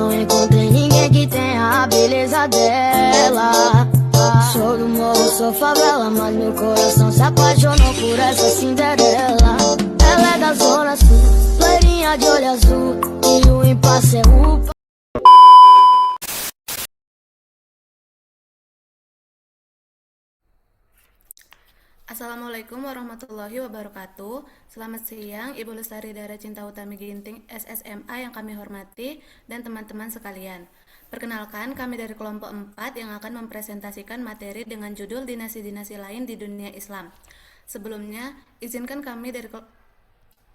não encontrei ninguém que tenha a beleza dela. Sou do morro, sou favela, mas meu coração se apaixonou por essa Cinderela. Ela é da zona sul, loirinha de olho azul, e o impasse é o... Assalamualaikum warahmatullahi wabarakatuh. Selamat siang Ibu Lestari Dara Cinta Utami Ginting SSMA yang kami hormati dan teman-teman sekalian. Perkenalkan, kami dari kelompok 4 yang akan mempresentasikan materi dengan judul dinasti-dinasti lain di dunia Islam. Sebelumnya, izinkan kami dari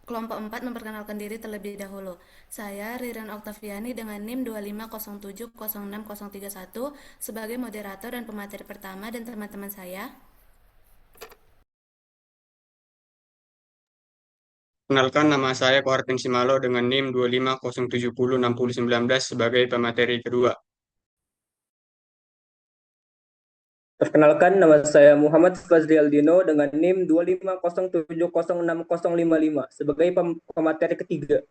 kelompok 4 memperkenalkan diri terlebih dahulu. Saya Riran Oktaviani dengan NIM 250706031 sebagai moderator dan pemateri pertama, dan teman-teman saya Kenalkan, nama saya Kohartin Simalo dengan NIM 250706019 sebagai pemateri kedua. Perkenalkan, nama saya Muhammad Fazri Aldino dengan NIM 250706055 sebagai pemateri ketiga.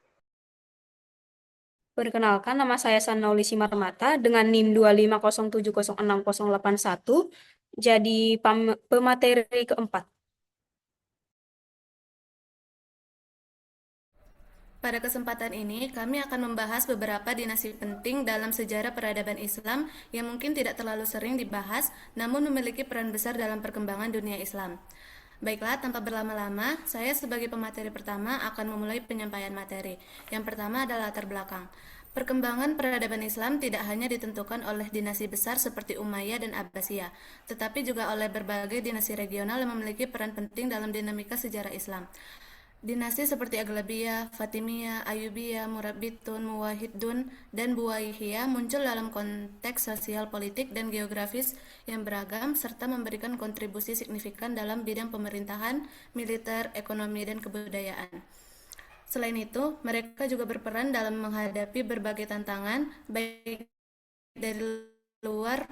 Perkenalkan, nama saya Sanauli Simarmata dengan NIM 250706081 jadi pemateri keempat. Pada kesempatan ini, kami akan membahas beberapa dinasti penting dalam sejarah peradaban Islam yang mungkin tidak terlalu sering dibahas, namun memiliki peran besar dalam perkembangan dunia Islam. Baiklah, tanpa berlama-lama, saya sebagai pemateri pertama akan memulai penyampaian materi. Yang pertama adalah latar belakang. Perkembangan peradaban Islam tidak hanya ditentukan oleh dinasti besar seperti Umayyah dan Abbasiyah, tetapi juga oleh berbagai dinasti regional yang memiliki peran penting dalam dinamika sejarah Islam. Dinasti seperti Aglabiyah, Fatimiyah, Ayyubiyah, Murabbitun, Muwahhidun, dan Buwaihiyah muncul dalam konteks sosial, politik, dan geografis yang beragam serta memberikan kontribusi signifikan dalam bidang pemerintahan, militer, ekonomi, dan kebudayaan. Selain itu, mereka juga berperan dalam menghadapi berbagai tantangan, baik dari luar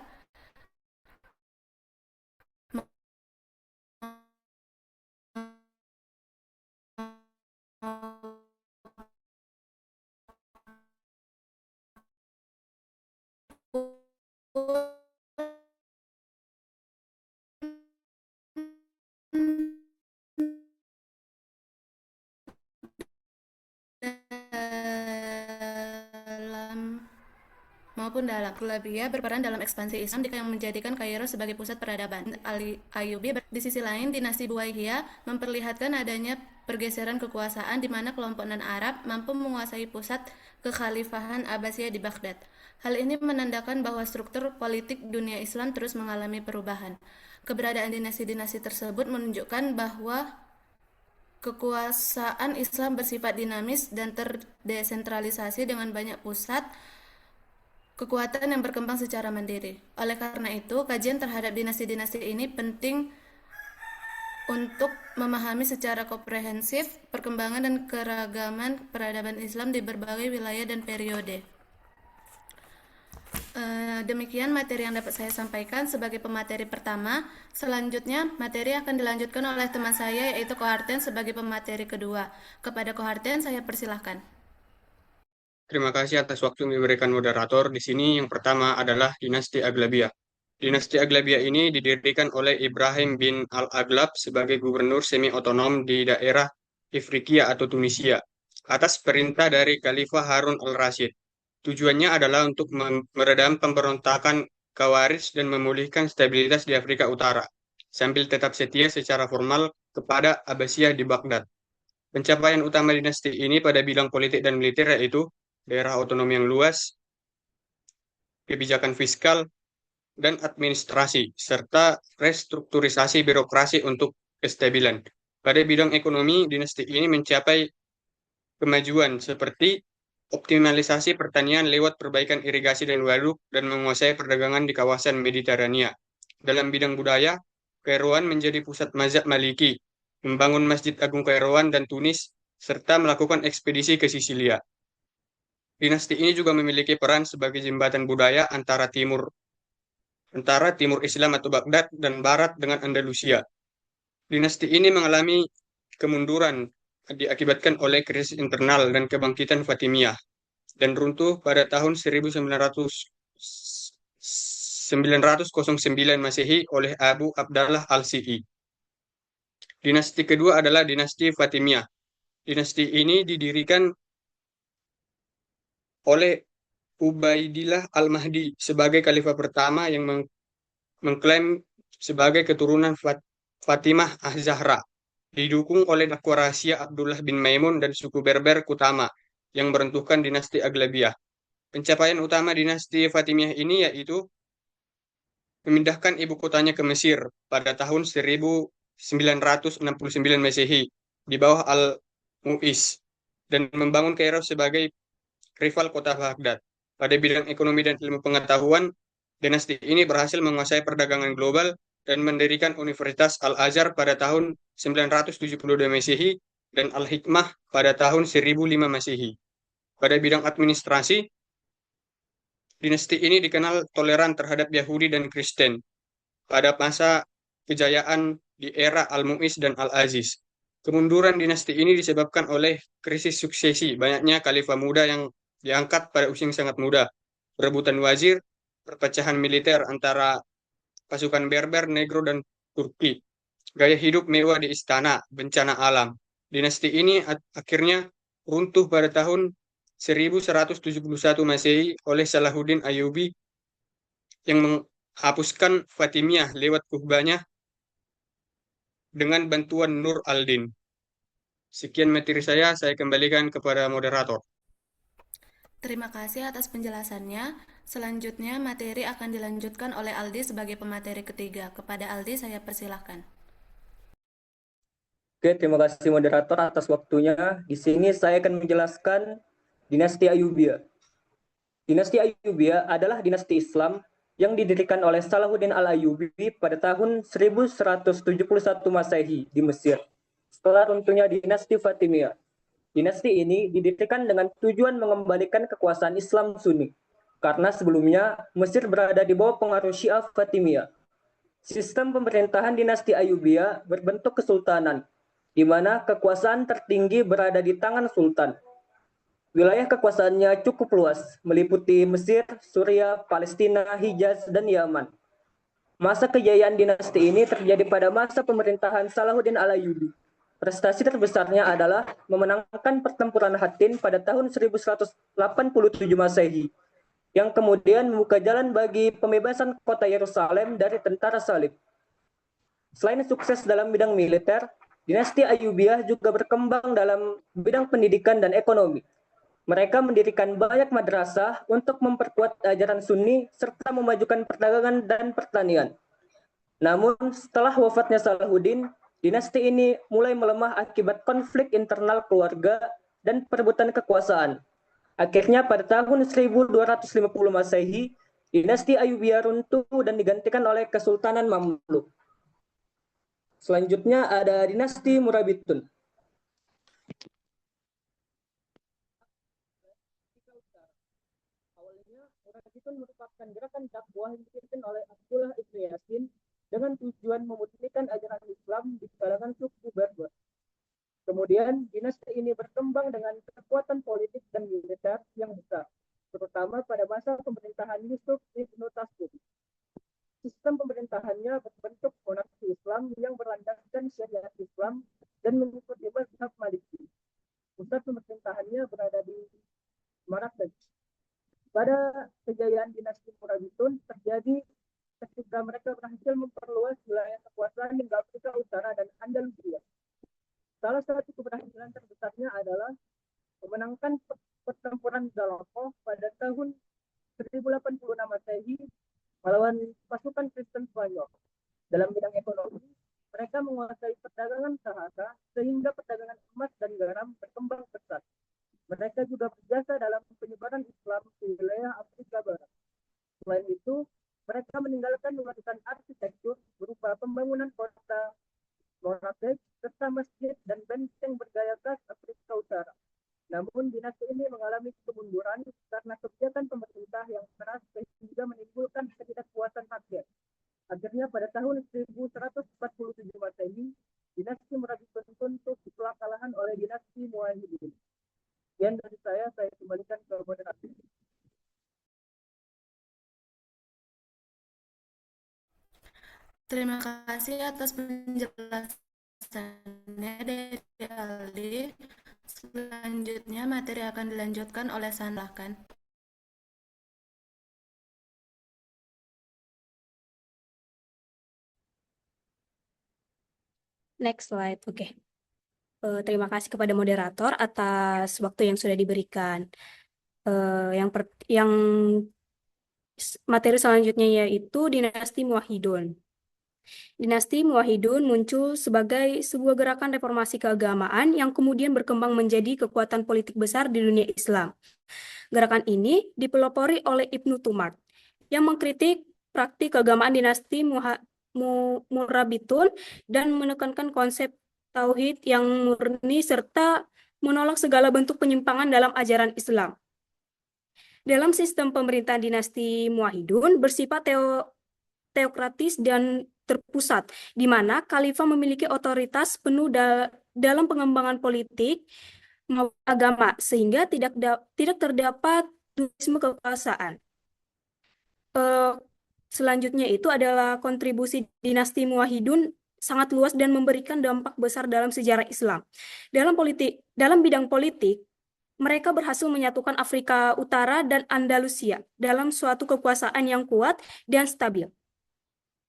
dalam Aglabiyah berperan dalam ekspansi Islam yang menjadikan Kairo sebagai pusat peradaban. Ayyubi di sisi lain, dinasti Buwaihiyah memperlihatkan adanya pergeseran kekuasaan di mana kelompok non-Arab mampu menguasai pusat kekhalifahan Abbasiyah di Baghdad. Hal ini menandakan bahwa struktur politik dunia Islam terus mengalami perubahan. Keberadaan dinasti-dinasti tersebut menunjukkan bahwa kekuasaan Islam bersifat dinamis dan terdesentralisasi dengan banyak pusat kekuatan yang berkembang secara mandiri. Oleh karena itu, kajian terhadap dinasti-dinasti ini penting untuk memahami secara komprehensif perkembangan dan keragaman peradaban Islam di berbagai wilayah dan periode. Demikian materi yang dapat saya sampaikan sebagai pemateri pertama. Selanjutnya, materi akan dilanjutkan oleh teman saya, yaitu Koharten sebagai pemateri kedua. Kepada Koharten, saya persilahkan. Terima kasih atas waktu yang diberikan moderator. Di sini yang pertama adalah dinasti Aglabiyah. Dinasti Aglabiyah ini didirikan oleh Ibrahim bin Al-Aglab sebagai gubernur semi-otonom di daerah Ifriqiya atau Tunisia, atas perintah dari Khalifah Harun al-Rasyid. Tujuannya adalah untuk meredam pemberontakan Khawarij dan memulihkan stabilitas di Afrika Utara, sambil tetap setia secara formal kepada Abbasiyah di Baghdad. Pencapaian utama dinasti ini pada bidang politik dan militer yaitu daerah otonomi yang luas, kebijakan fiskal, dan administrasi, serta restrukturisasi birokrasi untuk kestabilan. Pada bidang ekonomi, dinasti ini mencapai kemajuan seperti optimalisasi pertanian lewat perbaikan irigasi dan waduk dan menguasai perdagangan di kawasan Mediterania. Dalam bidang budaya, Kairouan menjadi pusat mazhab Maliki, membangun Masjid Agung Kairouan dan Tunis, serta melakukan ekspedisi ke Sisilia. Dinasti ini juga memiliki peran sebagai jembatan budaya antara timur Islam atau Baghdad dan barat dengan Andalusia. Dinasti ini mengalami kemunduran diakibatkan oleh krisis internal dan kebangkitan Fatimiyah. dan runtuh pada tahun 909 Masehi oleh Abu Abdallah Al-Si'i. Dinasti kedua adalah dinasti Fatimiyah. Dinasti ini didirikan oleh Ubaidillah Al-Mahdi sebagai khalifah pertama yang mengklaim sebagai keturunan Fatimah Az-Zahra, didukung oleh dakwa rahasia Abdullah bin Maimun dan suku Berber Kutama yang meruntuhkan dinasti Aglabiyah. Pencapaian utama dinasti Fatimiyah ini yaitu memindahkan ibu kotanya ke Mesir pada tahun 1969 Masehi di bawah Al-Mu'iz dan membangun Kairo sebagai rival kota Baghdad. Pada bidang ekonomi dan ilmu pengetahuan, dinasti ini berhasil menguasai perdagangan global dan mendirikan Universitas Al-Azhar pada tahun 972 Masehi dan Al-Hikmah pada tahun 1005 Masehi. Pada bidang administrasi, dinasti ini dikenal toleran terhadap Yahudi dan Kristen pada masa kejayaan di era Al-Mu'iz dan Al-Aziz. Kemunduran dinasti ini disebabkan oleh krisis suksesi, banyaknya khalifah muda yang diangkat pada usia yang sangat muda, perebutan wazir, perpecahan militer antara pasukan Berber, Negro, dan Turki, gaya hidup mewah di istana, bencana alam. Dinasti ini akhirnya runtuh pada tahun 1171 Masehi oleh Salahuddin Ayyubi yang menghapuskan Fatimiyah lewat kuhbahnya dengan bantuan Nur al-Din. Sekian materi saya kembalikan kepada moderator. Terima kasih atas penjelasannya. Selanjutnya, materi akan dilanjutkan oleh Aldi sebagai pemateri ketiga. Kepada Aldi, saya persilahkan. Oke, terima kasih moderator atas waktunya. Di sini saya akan menjelaskan dinasti Ayyubiyah. Dinasti Ayyubiyah adalah dinasti Islam yang didirikan oleh Salahuddin Al-Ayyubi pada tahun 1171 Masehi di Mesir. Setelah runtuhnya dinasti Fatimiyah. Dinasti ini didirikan dengan tujuan mengembalikan kekuasaan Islam Sunni. Karena sebelumnya Mesir berada di bawah pengaruh Syiah Fatimiyah. Sistem pemerintahan dinasti Ayyubiyah berbentuk kesultanan, di mana kekuasaan tertinggi berada di tangan sultan. Wilayah kekuasaannya cukup luas, meliputi Mesir, Suriah, Palestina, Hijaz, dan Yaman. Masa kejayaan dinasti ini terjadi pada masa pemerintahan Salahuddin Al-Ayyubi. Prestasi terbesarnya adalah memenangkan pertempuran Hattin pada tahun 1187 Masehi, yang kemudian membuka jalan bagi pembebasan kota Yerusalem dari tentara salib. Selain sukses dalam bidang militer, dinasti Ayyubiyah juga berkembang dalam bidang pendidikan dan ekonomi. Mereka mendirikan banyak madrasah untuk memperkuat ajaran Sunni serta memajukan perdagangan dan pertanian. Namun setelah wafatnya Salahuddin, dinasti ini mulai melemah akibat konflik internal keluarga dan perebutan kekuasaan. Akhirnya pada tahun 1250 Masehi, dinasti Ayyubiyah runtuh dan digantikan oleh Kesultanan Mamluk. Selanjutnya ada dinasti Murabitun. Murabitun merupakan gerakan dakwah yang dipimpin oleh Abdullah ibn Yasin dengan tujuan memutihkan ajaran Islam di kalangan suku Berber. Kemudian dinasti ini berkembang dengan kekuatan politik dan militer yang besar, terutama pada masa pemerintahan Yusuf ibn Tasbih. Sistem pemerintahannya berbentuk monarki Islam yang berlandaskan syariat Islam dan mengikuti mazhab Maliki. Pusat pemerintahannya berada di Marrakech. Pada kejayaan dinasti Murabitun terjadi ketika mereka berhasil memperluas wilayah kekuasaan hingga Afrika Utara dan Andalusia. Salah satu keberhasilan terbesarnya adalah memenangkan pertempuran Zalakoh pada tahun 1086 Masehi melawan pasukan Kristen Spanyol. Dalam bidang ekonomi, mereka menguasai perdagangan sahara sehingga perdagangan emas dan garam berkembang pesat. Mereka juga berjasa dalam penyebaran Islam di wilayah Afrika Barat. Selain itu, mereka meninggalkan warisan arsitektur berupa pembangunan kota Marrakech serta masjid dan benteng bergaya khas Afrika Utara. Namun dinasti ini mengalami kemunduran karena kebijakan pemerintah yang keras sehingga menimbulkan ketidakpuasan rakyat. Akhirnya pada tahun 1147 Masehi, dinasti Murabitun runtuh setelah kalahan oleh dinasti Muwahhidin. Sekian dari saya kembalikan ke moderator. Terima kasih atas penjelasannya dari Aldi. Selanjutnya materi akan dilanjutkan oleh Sanlahkan. Next slide. Oke. Terima kasih kepada moderator atas waktu yang sudah diberikan. Yang materi selanjutnya yaitu dinasti Muwahhidun. Dinasti Muwahhidun muncul sebagai sebuah gerakan reformasi keagamaan yang kemudian berkembang menjadi kekuatan politik besar di dunia Islam. Gerakan ini dipelopori oleh Ibnu Tumart yang mengkritik praktik keagamaan dinasti Murabitun dan menekankan konsep tauhid yang murni serta menolak segala bentuk penyimpangan dalam ajaran Islam. Dalam sistem pemerintahan dinasti Muwahhidun bersifat teokratis dan terpusat, di mana khalifah memiliki otoritas penuh dalam pengembangan politik maupun agama, sehingga tidak terdapat dualisme kekuasaan. Selanjutnya itu adalah kontribusi dinasti Muwahhidun sangat luas dan memberikan dampak besar dalam sejarah Islam. Dalam bidang politik, mereka berhasil menyatukan Afrika Utara dan Andalusia dalam suatu kekuasaan yang kuat dan stabil.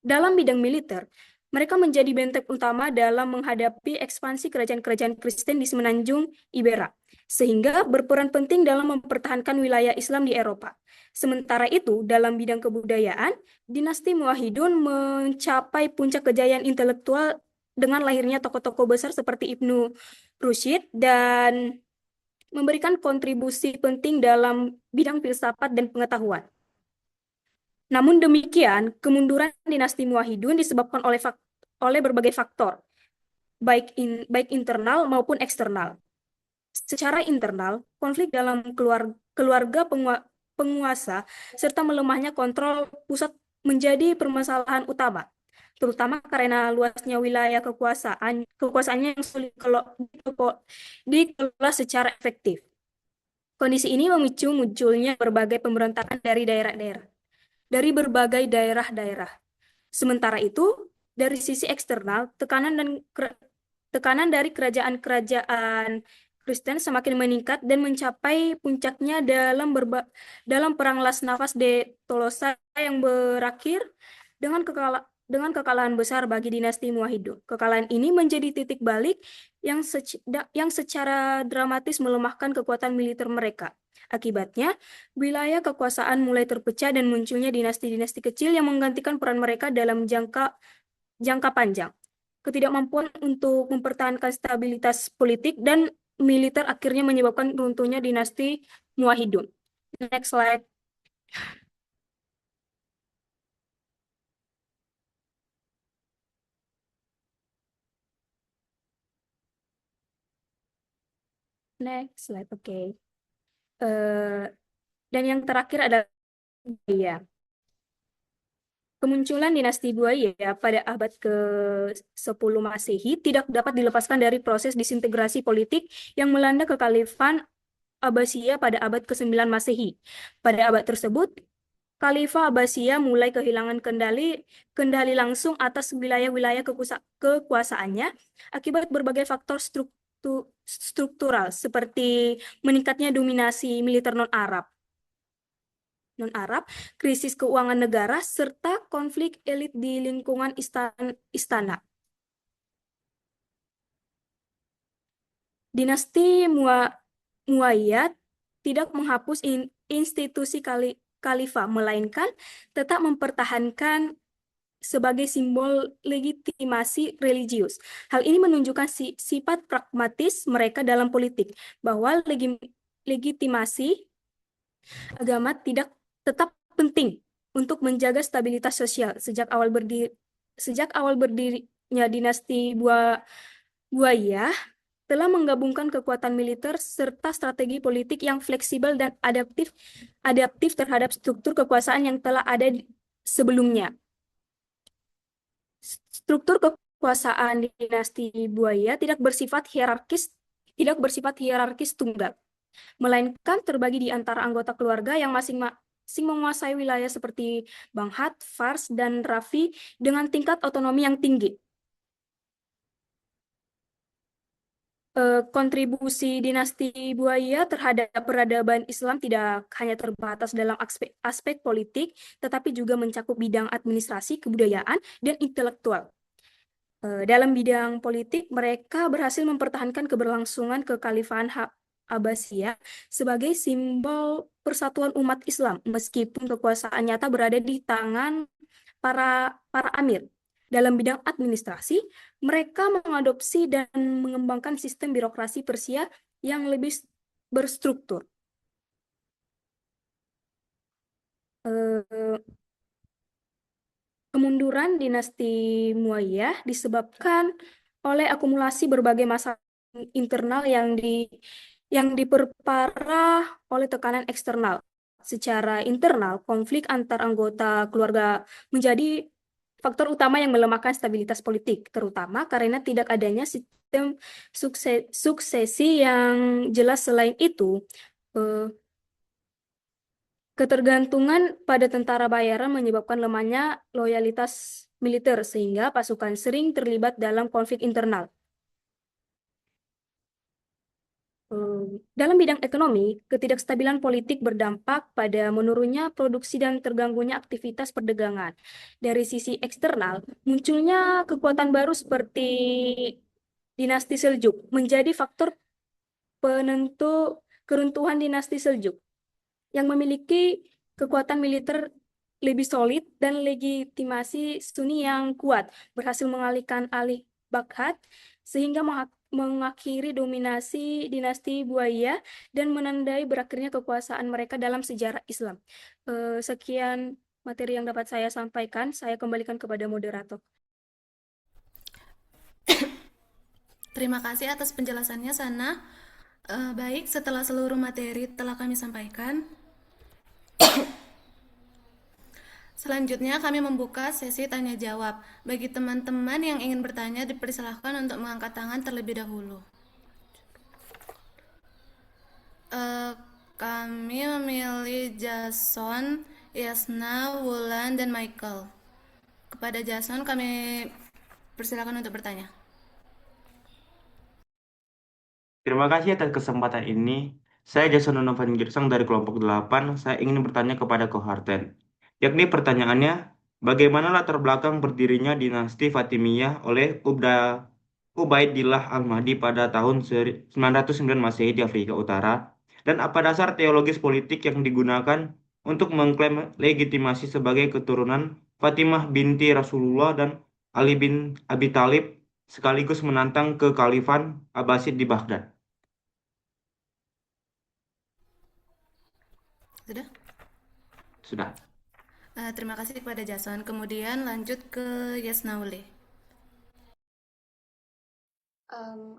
Dalam bidang militer, mereka menjadi benteng utama dalam menghadapi ekspansi kerajaan-kerajaan Kristen di semenanjung Iberia, sehingga berperan penting dalam mempertahankan wilayah Islam di Eropa. Sementara itu, dalam bidang kebudayaan, dinasti Muwahhidun mencapai puncak kejayaan intelektual dengan lahirnya tokoh-tokoh besar seperti Ibnu Rushd dan memberikan kontribusi penting dalam bidang filsafat dan pengetahuan. Namun demikian, kemunduran dinasti Muwahhidun disebabkan oleh berbagai faktor, baik internal maupun eksternal. Secara internal, konflik dalam keluarga penguasa serta melemahnya kontrol pusat menjadi permasalahan utama, terutama karena luasnya wilayah kekuasaannya yang sulit dikelola secara efektif. Kondisi ini memicu munculnya berbagai pemberontakan dari berbagai daerah-daerah. Sementara itu, dari sisi eksternal, tekanan dari kerajaan-kerajaan Kristen semakin meningkat dan mencapai puncaknya dalam Perang Las Navas de Tolosa yang berakhir dengan kekalahan besar bagi dinasti Muwahhidun. Kekalahan ini menjadi titik balik yang secara dramatis melemahkan kekuatan militer mereka. Akibatnya, wilayah kekuasaan mulai terpecah dan munculnya dinasti-dinasti kecil yang menggantikan peran mereka dalam jangka panjang. Ketidakmampuan untuk mempertahankan stabilitas politik dan militer akhirnya menyebabkan runtuhnya dinasti Muwahhidun. Next slide. Next slide, oke. Dan yang terakhir adalah Buaya. Kemunculan dinasti Buaya pada abad ke-10 Masehi tidak dapat dilepaskan dari proses disintegrasi politik yang melanda kekhalifan Abbasiyah pada abad ke-9 Masehi. Pada abad tersebut, Khalifah Abbasiyah mulai kehilangan kendali langsung atas wilayah-wilayah kekuasaannya akibat berbagai faktor struktural seperti meningkatnya dominasi militer non-Arab, krisis keuangan negara, serta konflik elit di lingkungan istana. Dinasti Muayyad tidak menghapus institusi khalifah, melainkan tetap mempertahankan sebagai simbol legitimasi religius. Hal ini menunjukkan sifat pragmatis mereka dalam politik, bahwa legitimasi agama tetap penting untuk menjaga stabilitas sosial. Sejak awal berdirinya dinasti Buaya telah menggabungkan kekuatan militer serta strategi politik yang fleksibel dan adaptif terhadap struktur kekuasaan yang telah ada sebelumnya. Struktur kekuasaan di dinasti Buaya tidak bersifat hierarkis tunggal, melainkan terbagi di antara anggota keluarga yang asing menguasai wilayah seperti Banghat, Fars, dan Rafi dengan tingkat otonomi yang tinggi. Kontribusi dinasti Buaya terhadap peradaban Islam tidak hanya terbatas dalam aspek politik, tetapi juga mencakup bidang administrasi, kebudayaan, dan intelektual. Dalam bidang politik, mereka berhasil mempertahankan keberlangsungan kekhalifahan Abbasiyah sebagai simbol persatuan umat Islam, meskipun kekuasaan nyata berada di tangan para amir. Dalam bidang administrasi, mereka mengadopsi dan mengembangkan sistem birokrasi Persia yang lebih berstruktur. Kemunduran dinasti Muayyah disebabkan oleh akumulasi berbagai masalah internal yang diperparah oleh tekanan eksternal. Secara internal, konflik antar anggota keluarga menjadi faktor utama yang melemahkan stabilitas politik, terutama karena tidak adanya sistem suksesi yang jelas. Selain itu, ketergantungan pada tentara bayaran menyebabkan lemahnya loyalitas militer, sehingga pasukan sering terlibat dalam konflik internal. Dalam bidang ekonomi, ketidakstabilan politik berdampak pada menurunnya produksi dan terganggunya aktivitas perdagangan. Dari sisi eksternal, munculnya kekuatan baru seperti dinasti Seljuk menjadi faktor penentu keruntuhan dinasti Seljuk yang memiliki kekuatan militer lebih solid dan legitimasi Sunni yang kuat, berhasil mengalihkan alih Baghdad sehingga mengakhiri dominasi dinasti Buaya dan menandai berakhirnya kekuasaan mereka dalam sejarah Islam. Sekian materi yang dapat saya sampaikan. Saya kembalikan kepada moderator. Terima kasih atas penjelasannya, Sana. Baik, setelah seluruh materi telah kami sampaikan, selanjutnya kami membuka sesi tanya jawab. Bagi teman-teman yang ingin bertanya, dipersilahkan untuk mengangkat tangan terlebih dahulu. Kami memilih Jason, Yasna, Wulan, dan Michael. Kepada Jason kami persilakan untuk bertanya. Terima kasih atas kesempatan ini. Saya Jason Donovan Girsang dari kelompok 8. Saya ingin bertanya kepada Koharten. Yakni pertanyaannya, bagaimana latar belakang berdirinya dinasti Fatimiyah oleh Ubaidillah Al-Mahdi pada tahun 909 Masehi di Afrika Utara? Dan apa dasar teologis politik yang digunakan untuk mengklaim legitimasi sebagai keturunan Fatimah binti Rasulullah dan Ali bin Abi Thalib sekaligus menantang kekhalifan Abbasid di Baghdad? Sudah? Sudah. Terima kasih kepada Jason. Kemudian lanjut ke Yasna Uli.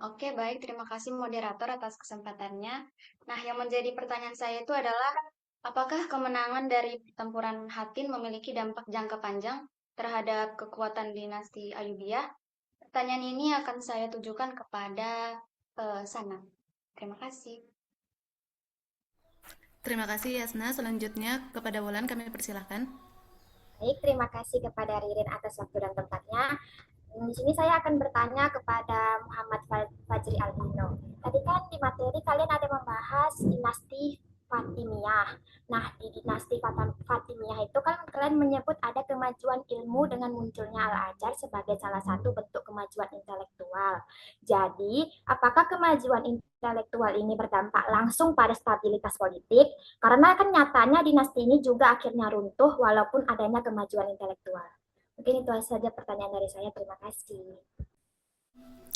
Oke, baik. Terima kasih moderator atas kesempatannya. Nah, yang menjadi pertanyaan saya itu adalah, apakah kemenangan dari pertempuran Hattin memiliki dampak jangka panjang terhadap kekuatan dinasti Ayyubiyah? Pertanyaan ini akan saya tujukan kepada Sana. Terima kasih. Terima kasih Yasna. Selanjutnya kepada Wulan kami persilahkan. Baik, terima kasih kepada Ririn atas waktu dan tempatnya. Di sini saya akan bertanya kepada Muhammad Fajri Albino. Tadi kan di materi kalian ada membahas dinasti Fatimiyah. Nah, di dinasti Fatimiyah itu kan kalian menyebut ada kemajuan ilmu dengan munculnya Al-Azhar sebagai salah satu bentuk kemajuan intelektual. Jadi, apakah kemajuan intelektual ini berdampak langsung pada stabilitas politik? Karena kan nyatanya dinasti ini juga akhirnya runtuh walaupun adanya kemajuan intelektual. Mungkin itu saja pertanyaan dari saya. Terima kasih.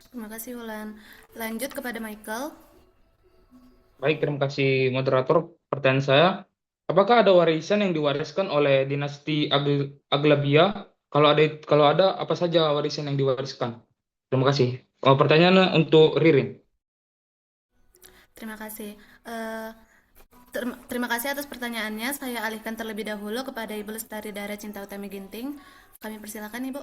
Terima kasih Wulan. Lanjut kepada Michael. Baik, terima kasih moderator. Pertanyaan saya, apakah ada warisan yang diwariskan oleh dinasti Aglabiyah? Kalau ada, apa saja warisan yang diwariskan? Terima kasih. Pertanyaan untuk Ririn. Terima kasih. Terima kasih atas pertanyaannya. Saya alihkan terlebih dahulu kepada Ibu Lestari Dara Cinta Utami Ginting. Kami persilakan Ibu.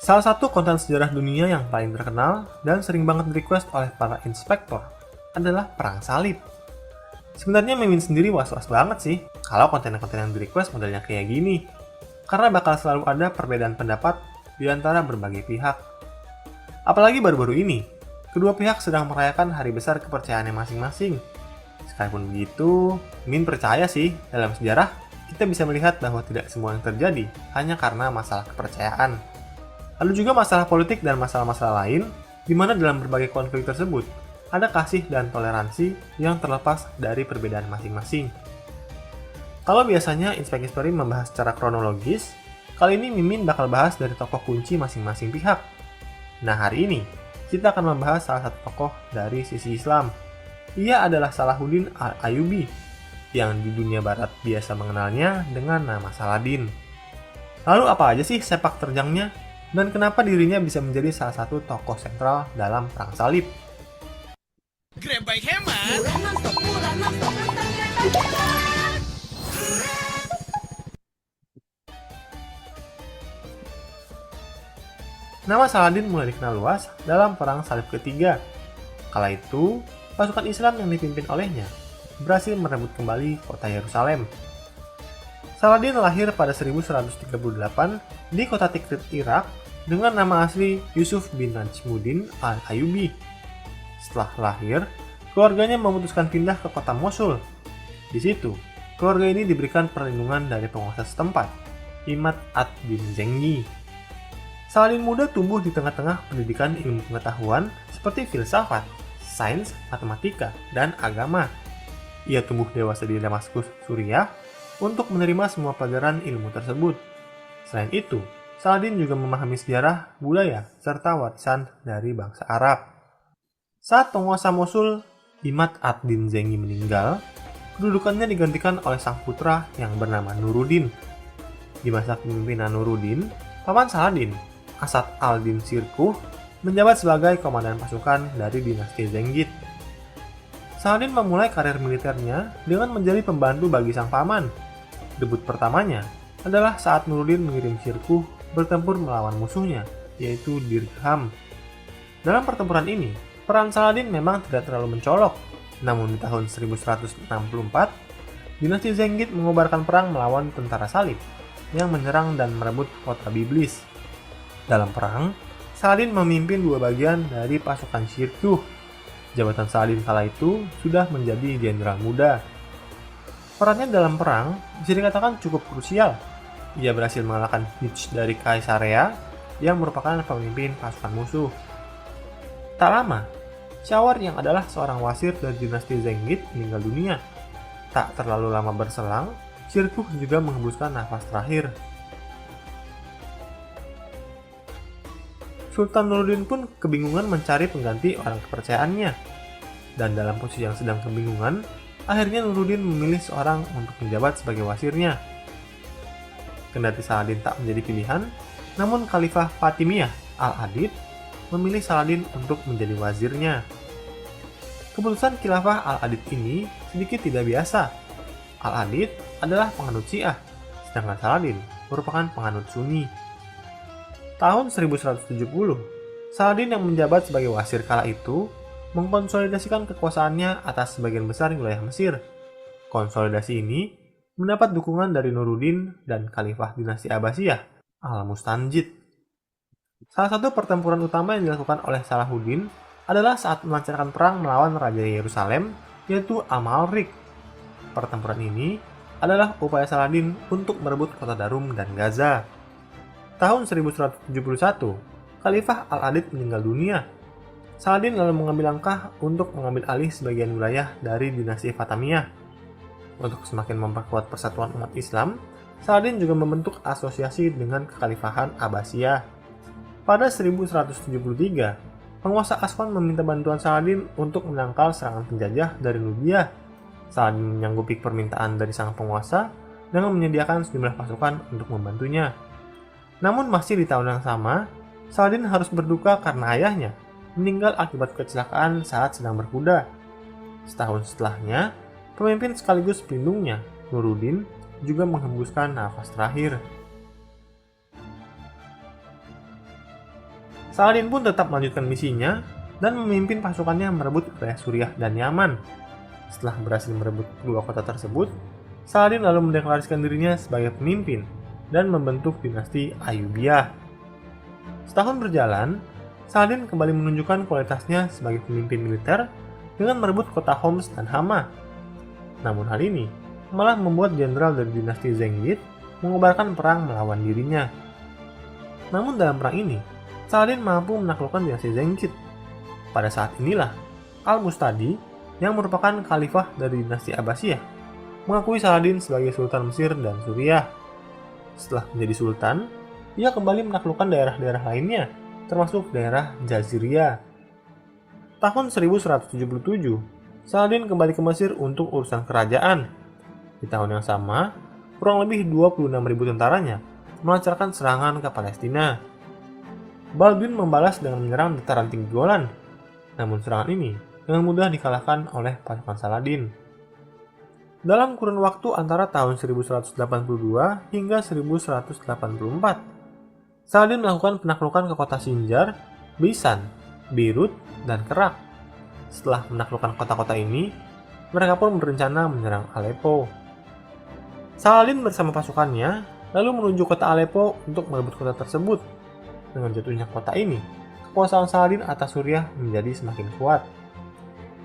Salah satu konten sejarah dunia yang paling terkenal dan sering banget request oleh para inspektor adalah Perang Salib. Sebenarnya Mimin sendiri was-was banget sih kalau konten-konten yang di-request modelnya kayak gini, karena bakal selalu ada perbedaan pendapat di antara berbagai pihak. Apalagi baru-baru ini, kedua pihak sedang merayakan hari besar kepercayaannya masing-masing. Sekalipun begitu, Mimin percaya sih dalam sejarah kita bisa melihat bahwa tidak semua yang terjadi hanya karena masalah kepercayaan. Lalu juga masalah politik dan masalah-masalah lain, di mana dalam berbagai konflik tersebut, ada kasih dan toleransi yang terlepas dari perbedaan masing-masing. Kalau biasanya Inspek History membahas secara kronologis, kali ini Mimin bakal bahas dari tokoh kunci masing-masing pihak. Nah hari ini, kita akan membahas salah satu tokoh dari sisi Islam. Ia adalah Salahuddin Al-Ayyubi, yang di dunia barat biasa mengenalnya dengan nama Saladin. Lalu apa aja sih sepak terjangnya? Dan kenapa dirinya bisa menjadi salah satu tokoh sentral dalam Perang Salib? Grab bike hemat. Nama Saladin mulai dikenal luas dalam Perang Salib ketiga. Kala itu, pasukan Islam yang dipimpin olehnya berhasil merebut kembali kota Yerusalem. Saladin lahir pada 1138 di kota Tikrit, Irak, dengan nama asli Yusuf bin Najmuddin Al-Ayyubi. Setelah lahir, keluarganya memutuskan pindah ke kota Mosul. Di situ, keluarga ini diberikan perlindungan dari penguasa setempat, Imad ad-Din Zengi. Saladin muda tumbuh di tengah-tengah pendidikan ilmu pengetahuan seperti filsafat, sains, matematika, dan agama. Ia tumbuh dewasa di Damaskus, Suriah, untuk menerima semua pelajaran ilmu tersebut. Selain itu, Saladin juga memahami sejarah, budaya, serta warisan dari bangsa Arab. Saat penguasa Mosul, Imad ad-Din Zengi meninggal, kedudukannya digantikan oleh sang putra yang bernama Nuruddin. Di masa kepemimpinan Nuruddin, paman Saladin, Asad al-Din Shirkuh, menjabat sebagai komandan pasukan dari dinasti Zengid. Saladin memulai karir militernya dengan menjadi pembantu bagi sang paman. Debut pertamanya adalah saat Nuruddin mengirim Shirkuh bertempur melawan musuhnya, yaitu Dirgham. Dalam pertempuran ini, peran Saladin memang tidak terlalu mencolok, namun di tahun 1164, dinasti Zengid mengobarkan perang melawan tentara Salib yang menyerang dan merebut kota Biblis. Dalam perang, Saladin memimpin dua bagian dari pasukan Shirkuh. Jabatan Saladin kala itu sudah menjadi jenderal muda. Perannya dalam perang bisa dikatakan cukup krusial. Ia berhasil mengalahkan Hicks dari Kaisarea yang merupakan pemimpin pasukan musuh. Tak lama, Syawar yang adalah seorang wasir dari dinasti Zengid meninggal dunia. Tak terlalu lama berselang, Shirkuh juga menghembuskan nafas terakhir. Sultan Nuruddin pun kebingungan mencari pengganti orang kepercayaannya. Dan dalam posisi yang sedang kebingungan, akhirnya Nuruddin memilih seorang untuk menjabat sebagai wasirnya. Kendati Saladin tak menjadi pilihan, namun Khalifah Fatimiyah Al-Adid memilih Saladin untuk menjadi wazirnya. Keputusan Khilafah Al-Adid ini sedikit tidak biasa. Al-Adid adalah penganut Syiah, sedangkan Saladin merupakan penganut Sunni. Tahun 1170, Saladin yang menjabat sebagai wasir kala itu mengkonsolidasikan kekuasaannya atas sebagian besar wilayah Mesir. Konsolidasi ini mendapat dukungan dari Nuruddin dan Khalifah dinasti Abbasiyah, Al-Mustanjid. Salah satu pertempuran utama yang dilakukan oleh Salahuddin adalah saat melancarkan perang melawan Raja Yerusalem, yaitu Amalrik. Pertempuran ini adalah upaya Saladin untuk merebut kota Darum dan Gaza. Tahun 1171, Khalifah Al-Adid meninggal dunia. Saladin lalu mengambil langkah untuk mengambil alih sebagian wilayah dari dinasti Fatimiyah. Untuk semakin memperkuat persatuan umat Islam, Saladin juga membentuk asosiasi dengan Kekhalifahan Abbasiyah. Pada 1173, penguasa Aswan meminta bantuan Saladin untuk menangkal serangan penjajah dari Nubia. Saladin menyanggupi permintaan dari sang penguasa dengan menyediakan sejumlah pasukan untuk membantunya. Namun masih di tahun yang sama, Saladin harus berduka karena ayahnya meninggal akibat kecelakaan saat sedang berkuda. Setahun setelahnya, pemimpin sekaligus pelindungnya, Nuruddin, juga menghembuskan nafas terakhir. Saladin pun tetap melanjutkan misinya dan memimpin pasukannya merebut wilayah Suriah dan Yaman. Setelah berhasil merebut kedua kota tersebut, Saladin lalu mendeklarasikan dirinya sebagai pemimpin dan membentuk dinasti Ayyubiyah. Setahun berjalan, Saladin kembali menunjukkan kualitasnya sebagai pemimpin militer dengan merebut kota Homs dan Hama. Namun hal ini malah membuat jenderal dari dinasti Zengid mengobarkan perang melawan dirinya. Namun dalam perang ini, Saladin mampu menaklukkan dinasti Zengid. Pada saat inilah, Al-Mustadi yang merupakan khalifah dari dinasti Abbasiyah mengakui Saladin sebagai Sultan Mesir dan Suriah. Setelah menjadi sultan, ia kembali menaklukkan daerah-daerah lainnya, termasuk daerah Jaziriyah. Tahun 1177, Saladin kembali ke Mesir untuk urusan kerajaan. Di tahun yang sama, kurang lebih 26.000 tentaranya melancarkan serangan ke Palestina. Baldwin membalas dengan menyerang dataran tinggi Golan, namun serangan ini dengan mudah dikalahkan oleh pasukan Saladin. Dalam kurun waktu antara tahun 1182 hingga 1184, Saladin melakukan penaklukan ke kota Sinjar, Bisan, Beirut, dan Kerak. Setelah menaklukkan kota-kota ini, mereka pun berencana menyerang Aleppo. Saladin bersama pasukannya lalu menuju kota Aleppo untuk merebut kota tersebut. Dengan jatuhnya kota ini, kekuasaan Saladin atas Suriah menjadi semakin kuat.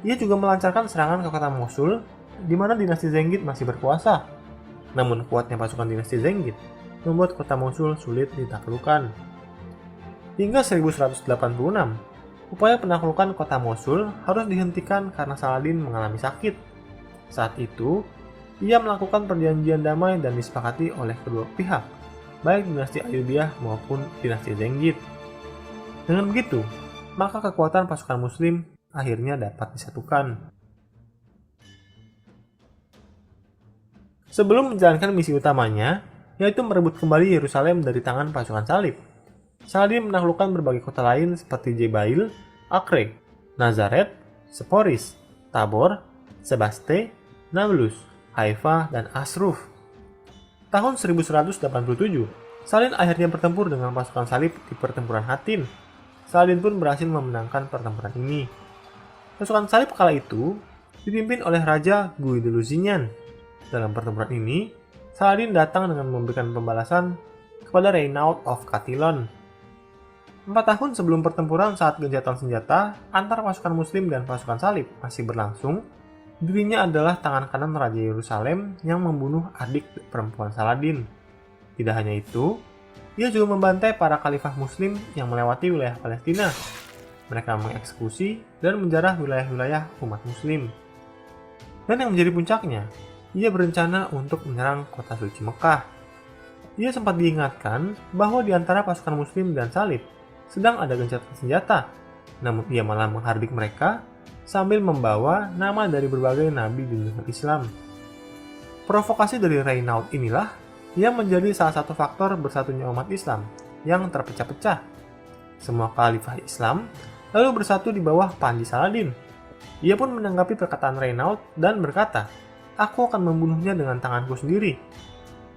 Ia juga melancarkan serangan ke kota Mosul, di mana dinasti Zengid masih berkuasa. Namun kuatnya pasukan dinasti Zengid membuat kota Mosul sulit ditaklukkan. Hingga 1186, upaya penaklukan kota Mosul harus dihentikan karena Saladin mengalami sakit. Saat itu, ia melakukan perjanjian damai dan disepakati oleh kedua pihak, baik dinasti Ayyubiyah maupun dinasti Zengid. Dengan begitu, maka kekuatan pasukan Muslim akhirnya dapat disatukan. Sebelum menjalankan misi utamanya, yaitu merebut kembali Yerusalem dari tangan pasukan salib, Saladin menaklukkan berbagai kota lain seperti Jebail, Acre, Nazaret, Seporis, Tabor, Sebaste, Nablus, Haifa, dan Asruf. Tahun 1187, Saladin akhirnya bertempur dengan pasukan salib di pertempuran Hattin. Saladin pun berhasil memenangkan pertempuran ini. Pasukan salib kala itu dipimpin oleh Raja Guidelusignan. Dalam pertempuran ini, Saladin datang dengan memberikan pembalasan kepada Reinaud of Chatillon. 4 tahun sebelum pertempuran saat gencatan senjata antara pasukan Muslim dan pasukan salib masih berlangsung, dirinya adalah tangan kanan Raja Yerusalem yang membunuh adik perempuan Saladin. Tidak hanya itu, ia juga membantai para khalifah Muslim yang melewati wilayah Palestina. Mereka mengeksekusi dan menjarah wilayah-wilayah umat Muslim. Dan yang menjadi puncaknya, ia berencana untuk menyerang kota suci Mekah. Ia sempat diingatkan bahwa di antara pasukan Muslim dan salib sedang ada gencatan senjata, namun ia malah menghardik mereka sambil membawa nama dari berbagai nabi di dunia Islam. Provokasi dari Reinaud inilah yang menjadi salah satu faktor bersatunya umat Islam yang terpecah-pecah. Semua khalifah Islam lalu bersatu di bawah panji Saladin. Ia pun menanggapi perkataan Reinaud dan berkata, "Aku akan membunuhnya dengan tanganku sendiri."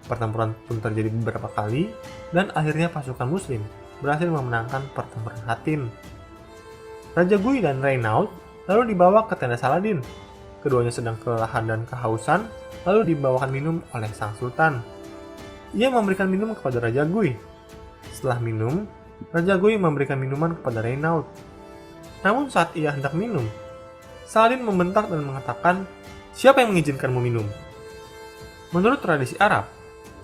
Pertempuran pun terjadi beberapa kali dan akhirnya pasukan Muslim berhasil memenangkan pertempuran Hattin. Raja Gui dan Reinaud lalu dibawa ke tenda Saladin. Keduanya sedang kelelahan dan kehausan, lalu dibawakan minum oleh sang sultan. Ia memberikan minum kepada Raja Gui. Setelah minum, Raja Gui memberikan minuman kepada Reinaud. Namun saat ia hendak minum, Saladin membentak dan mengatakan, "Siapa yang mengizinkanmu minum?" Menurut tradisi Arab,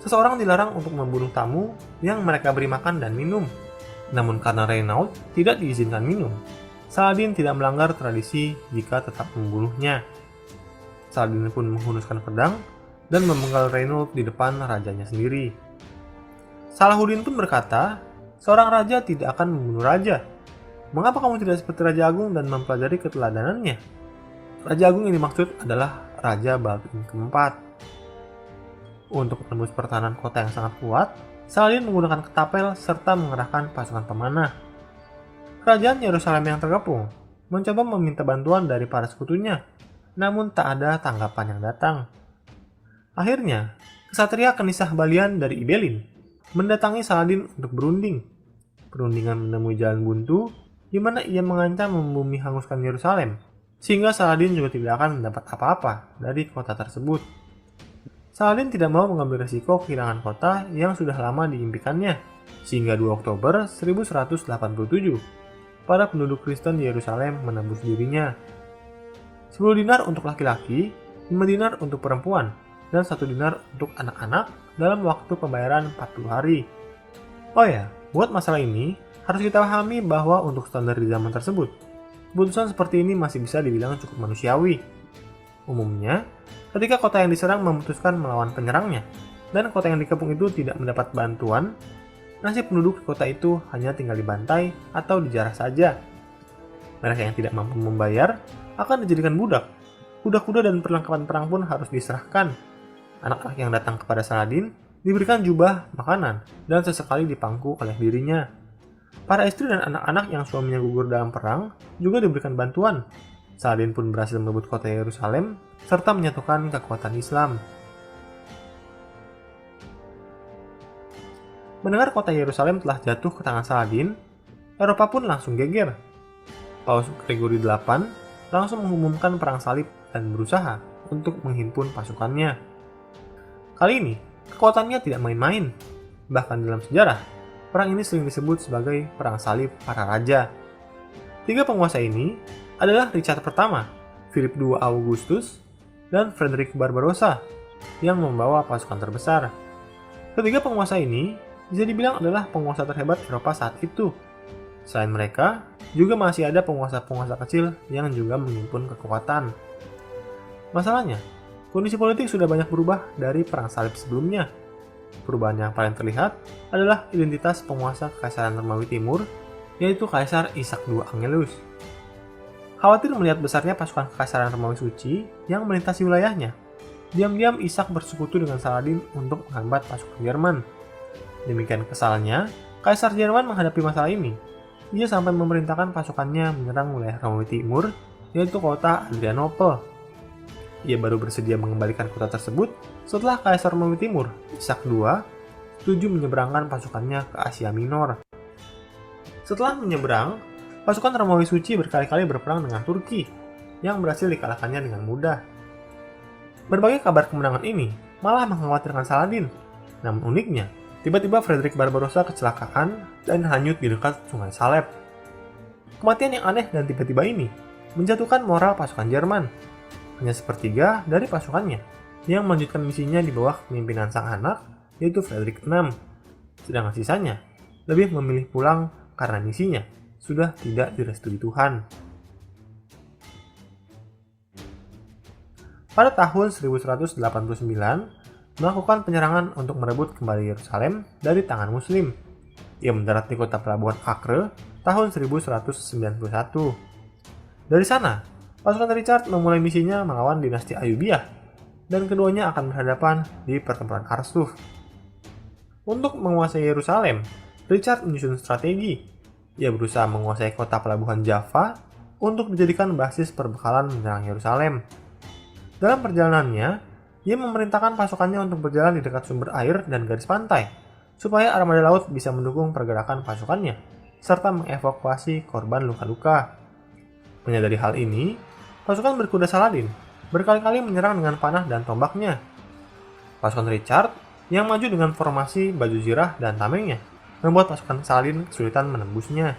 seseorang dilarang untuk membunuh tamu yang mereka beri makan dan minum. Namun karena Reinaud tidak diizinkan minum, Saladin tidak melanggar tradisi jika tetap membunuhnya. Saladin pun menghunuskan pedang dan memenggal Reinaud di depan rajanya sendiri. Salahuddin pun berkata, "Seorang raja tidak akan membunuh raja. Mengapa kamu tidak seperti Raja Agung dan mempelajari keteladanannya?" Raja Agung yang dimaksud adalah Raja Baldwin keempat. Untuk menembus pertahanan kota yang sangat kuat, Saladin menggunakan ketapel serta mengerahkan pasukan pemanah. Kerajaan Yerusalem yang terkepung mencoba meminta bantuan dari para sekutunya, namun tak ada tanggapan yang datang. Akhirnya, kesatria Kenisah Balian dari Ibelin mendatangi Saladin untuk berunding. perundingan menemui jalan buntu, di mana ia mengancam membumi hanguskan Yerusalem, sehingga Saladin juga tidak akan mendapat apa-apa dari kota tersebut. Saladin tidak mau mengambil risiko kehilangan kota yang sudah lama diimpikannya, sehingga 2 Oktober 1187, para penduduk Kristen di Yerusalem menembus dirinya. 10 dinar untuk laki-laki, 5 dinar untuk perempuan, dan 1 dinar untuk anak-anak dalam waktu pembayaran 40 hari. Oh ya, buat masalah ini, harus kita pahami bahwa untuk standar di zaman tersebut, keputusan seperti ini masih bisa dibilang cukup manusiawi. Umumnya, ketika kota yang diserang memutuskan melawan penyerangnya, dan kota yang dikepung itu tidak mendapat bantuan, nasib penduduk kota itu hanya tinggal dibantai atau dijarah saja. Mereka yang tidak mampu membayar akan dijadikan budak. Kuda-kuda dan perlengkapan perang pun harus diserahkan. Anak-anak yang datang kepada Saladin diberikan jubah, makanan, dan sesekali dipangku oleh dirinya. Para istri dan anak-anak yang suaminya gugur dalam perang juga diberikan bantuan. Saladin pun berhasil merebut kota Yerusalem serta menyatukan kekuatan Islam. Mendengar kota Yerusalem telah jatuh ke tangan Saladin, Eropa pun langsung geger. Paus Gregory VIII langsung mengumumkan perang salib dan berusaha untuk menghimpun pasukannya. Kali ini, kekuatannya tidak main-main. Bahkan dalam sejarah, perang ini sering disebut sebagai perang salib para raja. 3 penguasa ini adalah Richard pertama, Philip II Augustus, dan Frederick Barbarossa yang membawa pasukan terbesar. Ketiga penguasa ini bisa dibilang adalah penguasa terhebat Eropa saat itu. Selain mereka, juga masih ada penguasa-penguasa kecil yang juga menghimpun kekuatan. Masalahnya, kondisi politik sudah banyak berubah dari perang salib sebelumnya. Perubahan yang paling terlihat adalah identitas penguasa Kekaisaran Romawi Timur, yaitu Kaisar Ishak II Angelus. Khawatir melihat besarnya pasukan Kekaisaran Romawi Suci yang melintasi wilayahnya, diam-diam Ishak bersekutu dengan Saladin untuk menghambat pasukan Jerman. Demikian kesalnya, Kaisar Jerman menghadapi masalah ini. Ia sampai memerintahkan pasukannya menyerang wilayah Romawi Timur, yaitu kota Adrianople. Ia baru bersedia mengembalikan kota tersebut setelah Kaisar Romawi Timur, Ishak II, setuju menyeberangkan pasukannya ke Asia Minor. Setelah menyeberang, pasukan Romawi Suci berkali-kali berperang dengan Turki, yang berhasil dikalahkannya dengan mudah. Berbagai kabar kemenangan ini malah mengkhawatirkan Saladin. Namun uniknya, tiba-tiba Frederick Barbarossa kecelakaan dan hanyut di dekat Sungai Salep. Kematian yang aneh dan tiba-tiba ini menjatuhkan moral pasukan Jerman. Hanya sepertiga dari pasukannya yang melanjutkan misinya di bawah kepemimpinan sang anak, yaitu Frederick VI. Sedangkan sisanya lebih memilih pulang karena misinya sudah tidak direstui Tuhan. Pada tahun 1189, melakukan penyerangan untuk merebut kembali Yerusalem dari tangan Muslim. Ia mendarat di kota pelabuhan Acre tahun 1191. Dari sana, pasukan Richard memulai misinya melawan dinasti Ayubiyah, dan keduanya akan berhadapan di pertempuran Arsuf. Untuk menguasai Yerusalem, Richard menyusun strategi. Ia berusaha menguasai kota pelabuhan Jaffa untuk dijadikan basis perbekalan menyerang Yerusalem. Dalam perjalanannya, ia memerintahkan pasukannya untuk berjalan di dekat sumber air dan garis pantai, supaya armada laut bisa mendukung pergerakan pasukannya, serta mengevakuasi korban luka-luka. Menyadari hal ini, pasukan berkuda Saladin berkali-kali menyerang dengan panah dan tombaknya. Pasukan Richard yang maju dengan formasi baju zirah dan tamengnya membuat pasukan Saladin kesulitan menembusnya.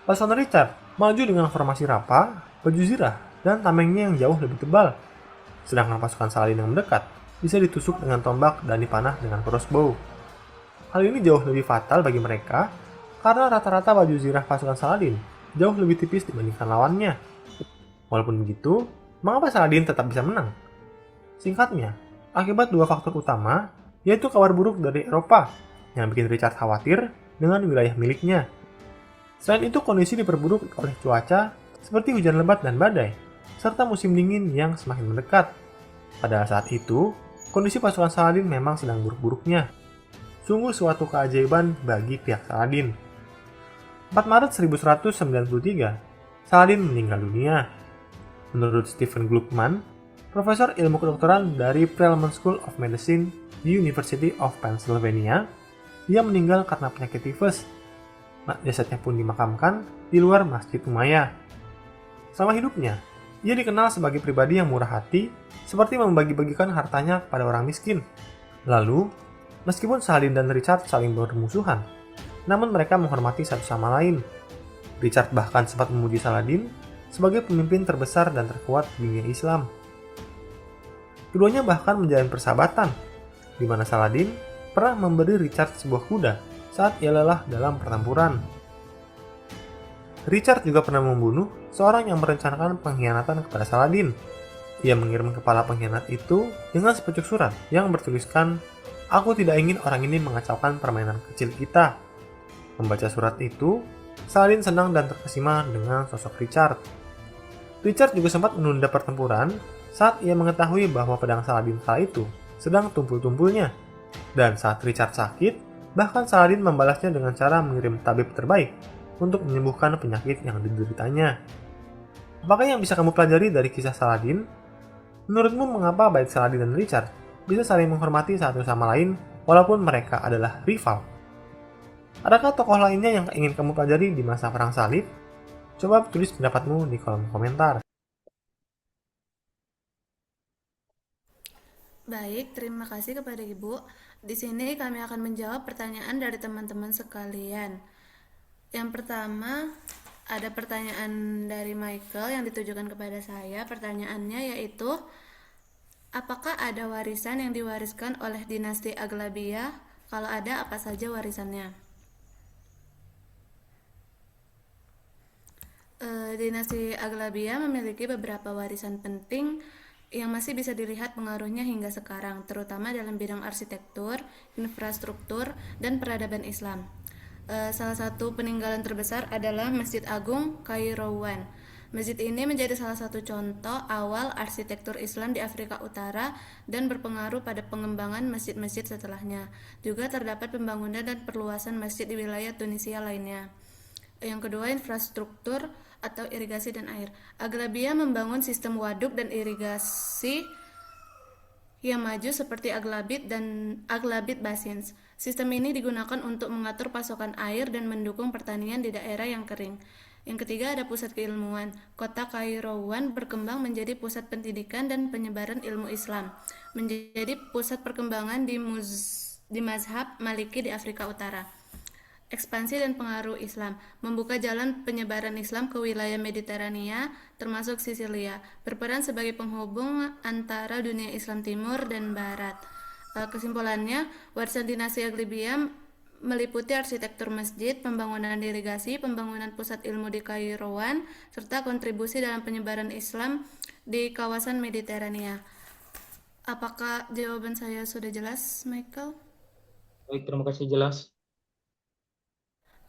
Pasukan Richard maju dengan formasi rapa, baju zirah, dan tamengnya yang jauh lebih tebal. Sedangkan pasukan Saladin yang mendekat bisa ditusuk dengan tombak dan dipanah dengan crossbow. Hal ini jauh lebih fatal bagi mereka karena rata-rata baju zirah pasukan Saladin jauh lebih tipis dibandingkan lawannya. Walaupun begitu, mengapa Saladin tetap bisa menang? Singkatnya, akibat 2 faktor utama, yaitu kabar buruk dari Eropa yang bikin Richard khawatir dengan wilayah miliknya. Selain itu, kondisi diperburuk oleh cuaca seperti hujan lebat dan badai, serta musim dingin yang semakin mendekat. Pada saat itu, kondisi pasukan Saladin memang sedang buruk-buruknya. Sungguh suatu keajaiban bagi pihak Saladin. 4 Maret 1193, Saladin meninggal dunia. Menurut Stephen Gluckman, profesor ilmu kedokteran dari Perelman School of Medicine di University of Pennsylvania, dia meninggal karena penyakit tifus. Jasadnya pun dimakamkan di luar Masjid Umayyah. Selama hidupnya, ia dikenal sebagai pribadi yang murah hati, seperti membagi-bagikan hartanya kepada orang miskin. Lalu, meskipun Saladin dan Richard saling bermusuhan, namun mereka menghormati satu sama lain. Richard bahkan sempat memuji Saladin sebagai pemimpin terbesar dan terkuat di dunia Islam. Keduanya bahkan menjalin persahabatan, di mana Saladin pernah memberi Richard sebuah kuda saat ia lelah dalam pertempuran. Richard juga pernah membunuh seorang yang merencanakan pengkhianatan kepada Saladin. Ia mengirim kepala pengkhianat itu dengan sepucuk surat yang bertuliskan, "Aku tidak ingin orang ini mengacaukan permainan kecil kita." Membaca surat itu, Saladin senang dan terkesima dengan sosok Richard. Richard juga sempat menunda pertempuran saat ia mengetahui bahwa pedang Saladin kala itu sedang tumpul-tumpulnya. Dan saat Richard sakit, bahkan Saladin membalasnya dengan cara mengirim tabib terbaik untuk menyembuhkan penyakit yang dideritanya. Apakah yang bisa kamu pelajari dari kisah Saladin? Menurutmu mengapa baik Saladin dan Richard bisa saling menghormati satu sama lain walaupun mereka adalah rival? Adakah tokoh lainnya yang ingin kamu pelajari di masa Perang Salib? Coba tulis pendapatmu di kolom komentar. Baik, terima kasih kepada Ibu. Di sini kami akan menjawab pertanyaan dari teman-teman sekalian. Yang pertama, ada pertanyaan dari Michael yang ditujukan kepada saya. Pertanyaannya yaitu, apakah ada warisan yang diwariskan oleh dinasti Aghlabiyah? Kalau ada, apa saja warisannya? Dinasti Aghlabiyah memiliki beberapa warisan penting yang masih bisa dilihat pengaruhnya hingga sekarang, terutama dalam bidang arsitektur, infrastruktur, dan peradaban Islam. Salah satu peninggalan terbesar adalah Masjid Agung Kairouan. Masjid ini menjadi salah satu contoh awal arsitektur Islam di Afrika Utara dan berpengaruh pada pengembangan masjid-masjid setelahnya. Juga terdapat pembangunan dan perluasan masjid di wilayah Tunisia lainnya. Yang kedua, infrastruktur atau irigasi dan air. Aghlabiyah membangun sistem waduk dan irigasi yang maju seperti Aghlabid dan Aghlabid Basins. Sistem ini digunakan untuk mengatur pasokan air dan mendukung pertanian di daerah yang kering. Yang ketiga, ada pusat keilmuan. Kota Kairouan berkembang menjadi pusat pendidikan dan penyebaran ilmu Islam, menjadi pusat perkembangan di mazhab Maliki di Afrika Utara. Ekspansi dan pengaruh Islam membuka jalan penyebaran Islam ke wilayah Mediterania, termasuk Sisilia, berperan sebagai penghubung antara dunia Islam Timur dan Barat. Kesimpulannya, warisan dinasti Aghlabiyah meliputi arsitektur masjid, pembangunan irigasi, pembangunan pusat ilmu di Kairouan, serta kontribusi dalam penyebaran Islam di kawasan Mediterania. Apakah jawaban saya sudah jelas, Michael? Baik, terima kasih jelas.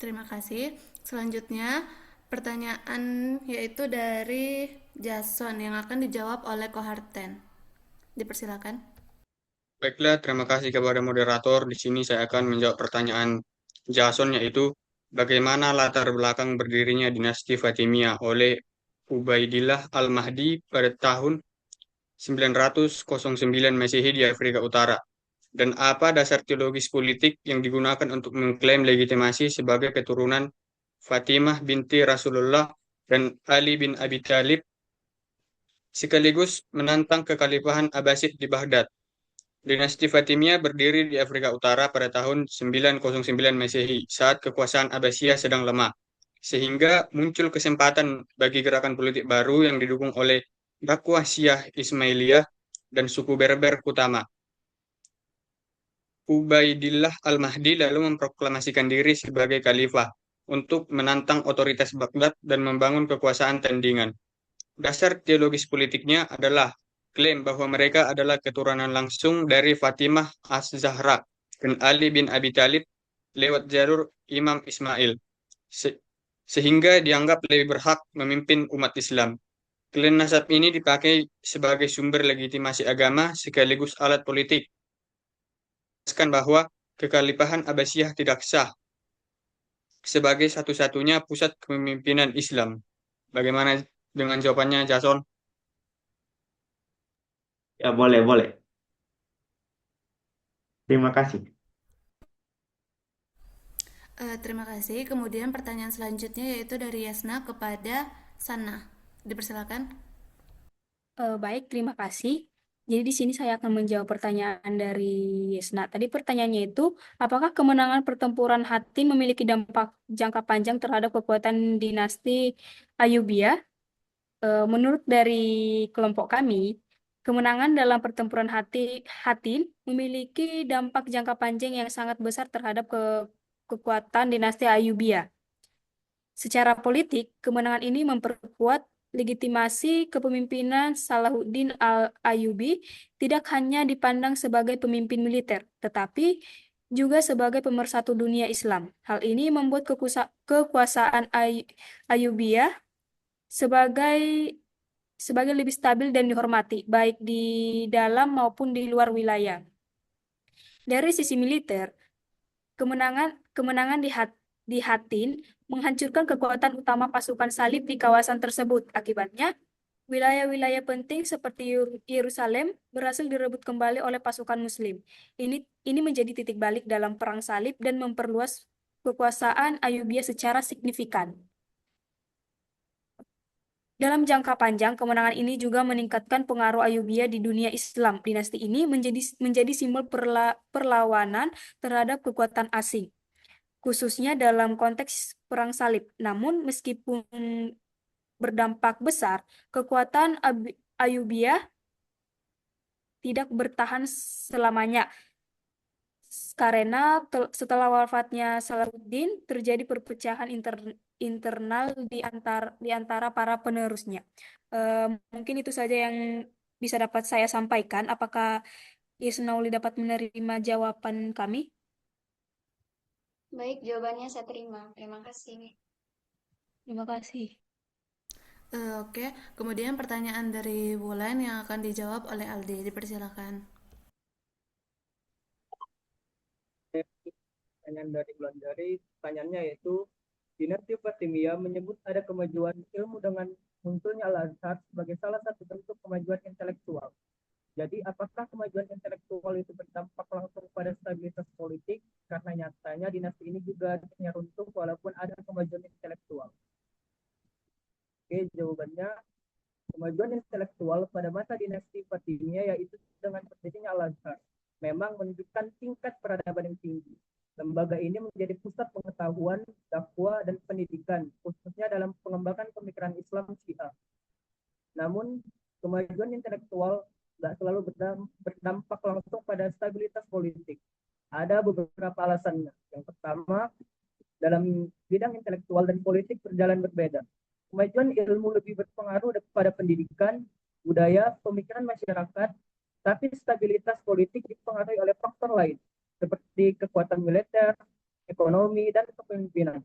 Terima kasih. Selanjutnya, pertanyaan yaitu dari Jason yang akan dijawab oleh Koharten. Dipersilakan. Baiklah, terima kasih kepada moderator. Di sini saya akan menjawab pertanyaan Jason, yaitu bagaimana latar belakang berdirinya dinasti Fatimiyah oleh Ubaidillah Al-Mahdi pada tahun 909 Masehi di Afrika Utara, dan apa dasar teologis politik yang digunakan untuk mengklaim legitimasi sebagai keturunan Fatimah binti Rasulullah dan Ali bin Abi Thalib, sekaligus menantang kekhalifahan Abbasid di Baghdad. Dinasti Fatimiyah berdiri di Afrika Utara pada tahun 909 Masehi saat kekuasaan Abbasiyah sedang lemah, sehingga muncul kesempatan bagi gerakan politik baru yang didukung oleh dakwah Syiah Ismailiyah dan suku Berber Kutama. Ubaidillah Al-Mahdi lalu memproklamasikan diri sebagai khalifah untuk menantang otoritas Baghdad dan membangun kekuasaan tandingan. Dasar teologis politiknya adalah klaim bahwa mereka adalah keturunan langsung dari Fatimah Az-Zahra dan Ali bin Abi Thalib lewat jalur Imam Ismail, sehingga dianggap lebih berhak memimpin umat Islam. Klaim nasab ini dipakai sebagai sumber legitimasi agama sekaligus alat politik, bahwa kekhalifahan Abbasiyah tidak sah sebagai satu-satunya pusat kepemimpinan Islam. Bagaimana dengan jawabannya, Jason? Ya, boleh. Terima kasih. Terima kasih. Kemudian pertanyaan selanjutnya yaitu dari Yasna kepada Sana. Dipersilakan. Baik, terima kasih. Jadi di sini saya akan menjawab pertanyaan dari Yesna. Tadi pertanyaannya itu, apakah kemenangan pertempuran Hattin memiliki dampak jangka panjang terhadap kekuatan dinasti Ayyubiyah? Menurut dari kelompok kami, kemenangan dalam pertempuran Hattin memiliki dampak jangka panjang yang sangat besar terhadap kekuatan dinasti Ayyubiyah. Secara politik, kemenangan ini memperkuat legitimasi kepemimpinan Salahuddin al-Ayyubi tidak hanya dipandang sebagai pemimpin militer, tetapi juga sebagai pemersatu dunia Islam. Hal ini membuat kekuasaan Ayyubiyah sebagai lebih stabil dan dihormati, baik di dalam maupun di luar wilayah. Dari sisi militer, kemenangan di Hattin menghancurkan kekuatan utama pasukan salib di kawasan tersebut. Akibatnya, wilayah-wilayah penting seperti Yerusalem berhasil direbut kembali oleh pasukan Muslim. Ini menjadi titik balik dalam perang salib dan memperluas kekuasaan Ayyubiyah secara signifikan. Dalam jangka panjang, kemenangan ini juga meningkatkan pengaruh Ayyubiyah di dunia Islam. Dinasti ini menjadi simbol perlawanan terhadap kekuatan asing, khususnya dalam konteks perang salib. Namun, meskipun berdampak besar, kekuatan Ayyubiyah tidak bertahan selamanya. Karena setelah wafatnya Salahuddin, terjadi perpecahan internal di antara para penerusnya. Mungkin itu saja yang bisa dapat saya sampaikan. Apakah Yasnauli dapat menerima jawaban kami? Baik, jawabannya saya terima. Terima kasih. Terima kasih. Oke, kemudian pertanyaan dari Wulan yang akan dijawab oleh Aldi. Dipersilakan. Pertanyaan dari Wulandari, pertanyaannya yaitu, dinasti Fatimiyah menyebut ada kemajuan ilmu dengan munculnya Al-Azhar sebagai salah satu bentuk kemajuan intelektual. Jadi, apakah kemajuan intelektual itu berdampak langsung pada stabilitas politik? Karena nyatanya dinasti ini juga akhirnya runtuh walaupun ada kemajuan intelektual. Oke, jawabannya, kemajuan intelektual pada masa dinasti Fatimiyah yaitu dengan berdirinya Al-Azhar memang menunjukkan tingkat peradaban yang tinggi. Lembaga ini menjadi pusat pengetahuan, dakwah, dan pendidikan, khususnya dalam pengembangan pemikiran Islam Syiah. Namun, kemajuan intelektual tidak selalu berdampak langsung pada stabilitas politik. Ada beberapa alasannya. Yang pertama, dalam bidang intelektual dan politik berjalan berbeda. Kemajuan ilmu lebih berpengaruh pada pendidikan, budaya, pemikiran masyarakat, tapi stabilitas politik dipengaruhi oleh faktor lain, seperti kekuatan militer, ekonomi, dan kepemimpinan.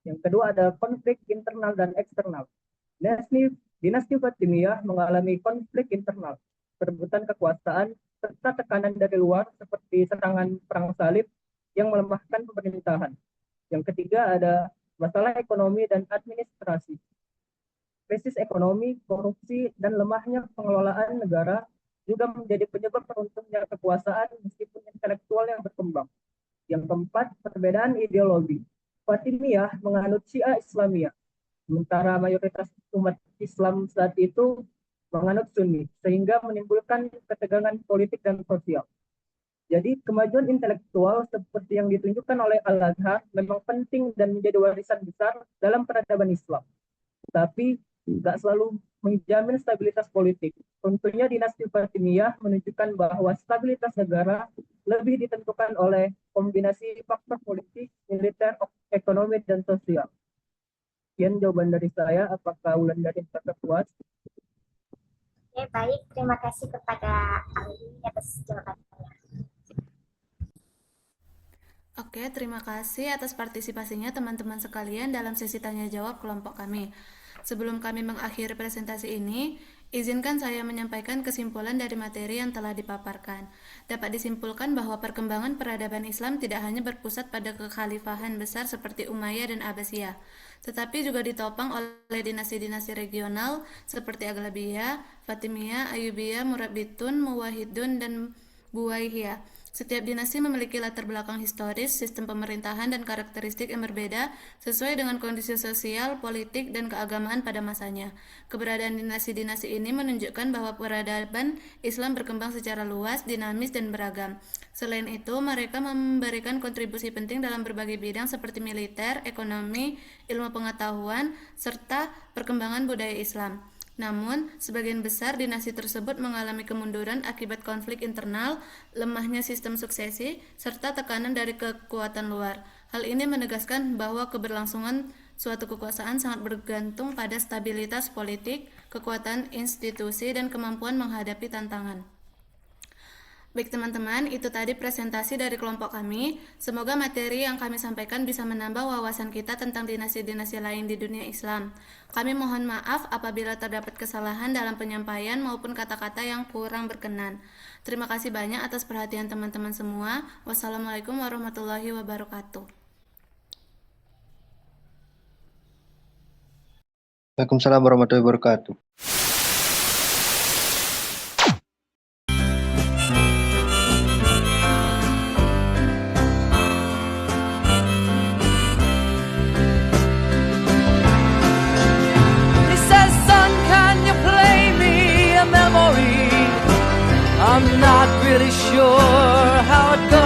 Yang kedua ada konflik internal dan eksternal. Dinasti Fatimiyah mengalami konflik internal, perebutan kekuasaan, serta tekanan dari luar seperti serangan perang salib yang melemahkan pemerintahan. Yang ketiga ada masalah ekonomi dan administrasi. Krisis ekonomi, korupsi, dan lemahnya pengelolaan negara juga menjadi penyebab runtuhnya kekuasaan meskipun intelektual yang berkembang. Yang keempat, perbedaan ideologi. Fatimiyah menganut Syiah Islamiyah, sementara mayoritas umat Islam saat itu menganut Sunni, sehingga menimbulkan ketegangan politik dan sosial. Jadi kemajuan intelektual seperti yang ditunjukkan oleh Al-Azhar memang penting dan menjadi warisan besar dalam peradaban Islam. Tapi tidak selalu menjamin stabilitas politik. Tentunya dinasti Fatimiyah menunjukkan bahwa stabilitas negara lebih ditentukan oleh kombinasi faktor politik, militer, ekonomi, dan sosial. Sekian jawaban dari saya. Apakah Wulandari merasa puas? Oke, baik. Terima kasih kepada Ali atas jawabannya. Oke, terima kasih atas partisipasinya teman-teman sekalian dalam sesi tanya jawab kelompok kami. Sebelum kami mengakhiri presentasi ini, izinkan saya menyampaikan kesimpulan dari materi yang telah dipaparkan. Dapat disimpulkan bahwa perkembangan peradaban Islam tidak hanya berpusat pada kekhalifahan besar seperti Umayyah dan Abbasiyah, tetapi juga ditopang oleh dinasti-dinasti regional seperti Aghlabiyah, Fatimiyah, Ayyubiyah, Murabitun, Muwahhidun, dan Buwaihiyah. Setiap dinasti memiliki latar belakang historis, sistem pemerintahan, dan karakteristik yang berbeda sesuai dengan kondisi sosial, politik, dan keagamaan pada masanya. Keberadaan dinasti-dinasti ini menunjukkan bahwa peradaban Islam berkembang secara luas, dinamis, dan beragam. Selain itu, mereka memberikan kontribusi penting dalam berbagai bidang seperti militer, ekonomi, ilmu pengetahuan, serta perkembangan budaya Islam. Namun, sebagian besar dinasti tersebut mengalami kemunduran akibat konflik internal, lemahnya sistem suksesi, serta tekanan dari kekuatan luar. Hal ini menegaskan bahwa keberlangsungan suatu kekuasaan sangat bergantung pada stabilitas politik, kekuatan institusi, dan kemampuan menghadapi tantangan. Baik teman-teman, itu tadi presentasi dari kelompok kami. Semoga materi yang kami sampaikan bisa menambah wawasan kita tentang dinasti-dinasti lain di dunia Islam. Kami mohon maaf apabila terdapat kesalahan dalam penyampaian maupun kata-kata yang kurang berkenan. Terima kasih banyak atas perhatian teman-teman semua. Wassalamualaikum warahmatullahi wabarakatuh. Waalaikumsalam warahmatullahi wabarakatuh. I'm not really sure how it goes.